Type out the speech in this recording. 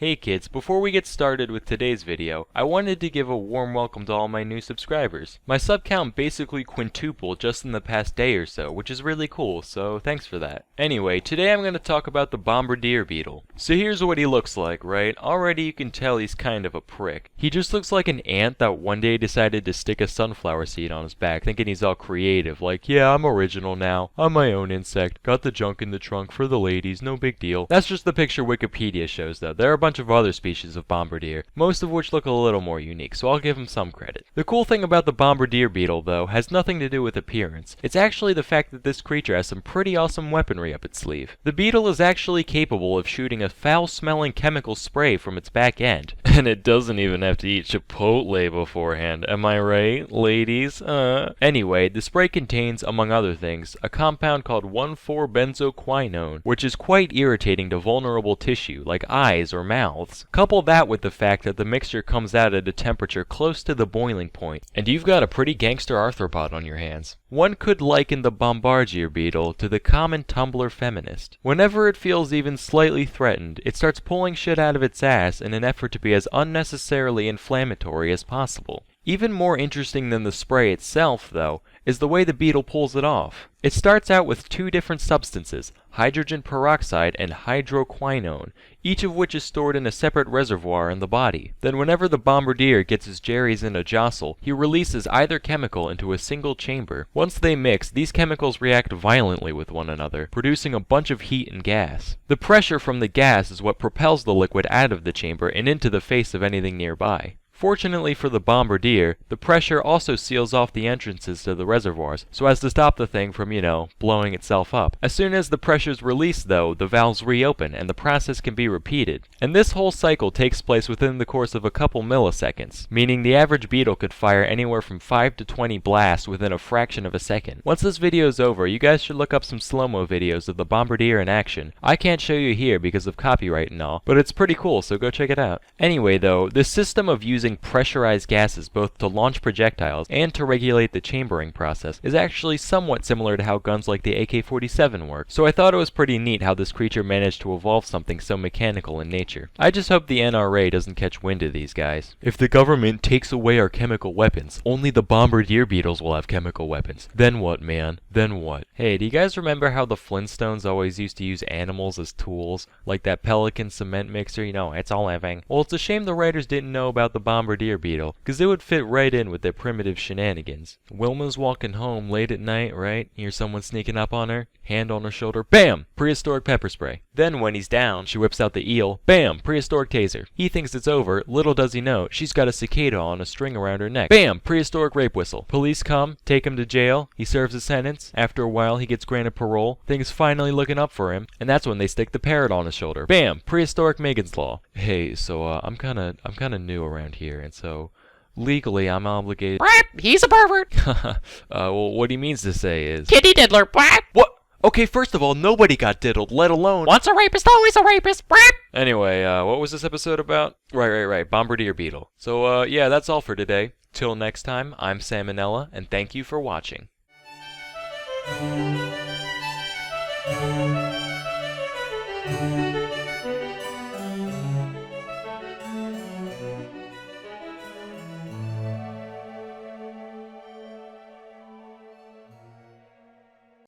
Hey kids, before we get started with today's video, I wanted to give a warm welcome to all my new subscribers. My sub count basically quintupled just in the past day or so, which is really cool, so thanks for that. Anyway, today I'm going to talk about the Bombardier Beetle. So here's what he looks like, right? Already you can tell he's kind of a prick. He just looks like an ant that one day decided to stick a sunflower seed on his back, thinking he's all creative, like, yeah, I'm original now, I'm my own insect, got the junk in the trunk for the ladies, no big deal. That's just the picture Wikipedia shows though. There are a bunch of other species of Bombardier, most of which look a little more unique, so I'll give him some credit. The cool thing about the Bombardier Beetle, though, has nothing to do with appearance. It's actually the fact that this creature has some pretty awesome weaponry up its sleeve. The Beetle is actually capable of shooting a foul-smelling chemical spray from its back end. And it doesn't even have to eat Chipotle beforehand, am I right, ladies? Anyway, the spray contains, among other things, a compound called 1,4-benzoquinone, which is quite irritating to vulnerable tissue, like eyes or mouths. Couple that with the fact that the mixture comes out at a temperature close to the boiling point, and you've got a pretty gangster arthropod on your hands. One could liken the Bombardier Beetle to the common Tumblr feminist. Whenever it feels even slightly threatened, it starts pulling shit out of its ass in an effort to be as unnecessarily inflammatory as possible. Even more interesting than the spray itself, though, is the way the beetle pulls it off. It starts out with two different substances, hydrogen peroxide and hydroquinone, each of which is stored in a separate reservoir in the body. Then whenever the Bombardier gets his jerrys in a jostle, he releases either chemical into a single chamber. Once they mix, these chemicals react violently with one another, producing a bunch of heat and gas. The pressure from the gas is what propels the liquid out of the chamber and into the face of anything nearby. Fortunately for the Bombardier, the pressure also seals off the entrances to the reservoirs, so as to stop the thing from, blowing itself up. As soon as the pressure's released, though, the valves reopen and the process can be repeated. And this whole cycle takes place within the course of a couple milliseconds, meaning the average beetle could fire anywhere from 5 to 20 blasts within a fraction of a second. Once this video's over, you guys should look up some slow-mo videos of the Bombardier in action. I can't show you here because of copyright and all, but it's pretty cool, so go check it out. Anyway, though, this system of using pressurized gases both to launch projectiles and to regulate the chambering process is actually somewhat similar to how guns like the AK-47 work, so I thought it was pretty neat how this creature managed to evolve something so mechanical in nature. I just hope the NRA doesn't catch wind of these guys. If the government takes away our chemical weapons, only the Bombardier Beetles will have chemical weapons. Then what, man? Then what? Hey, do you guys remember how the Flintstones always used to use animals as tools? Like that Pelican cement mixer, it's all living. Well, it's a shame the writers didn't know about the Bombardier Beetle, because it would fit right in with their primitive shenanigans. Wilma's walking home late at night, right? Hear someone sneaking up on her, hand on her shoulder, bam! Prehistoric pepper spray. Then when he's down, she whips out the eel, bam! Prehistoric taser. He thinks it's over, little does he know, she's got a cicada on a string around her neck. Bam! Prehistoric rape whistle. Police come, take him to jail, he serves his sentence, after a while he gets granted parole, things finally looking up for him, and that's when they stick the parrot on his shoulder. Bam! Prehistoric Megan's Law. Hey, so I'm kinda new around here, and so legally I'm obligated. He's a pervert. Well, what he means to say is Kitty diddler. What? Okay, first of all, nobody got diddled, let alone Once a rapist, always a rapist. Anyway, what was this episode about? Right, Bombardier Beetle. So, yeah, that's all for today. Till next time, I'm Salmonella, and thank you for watching.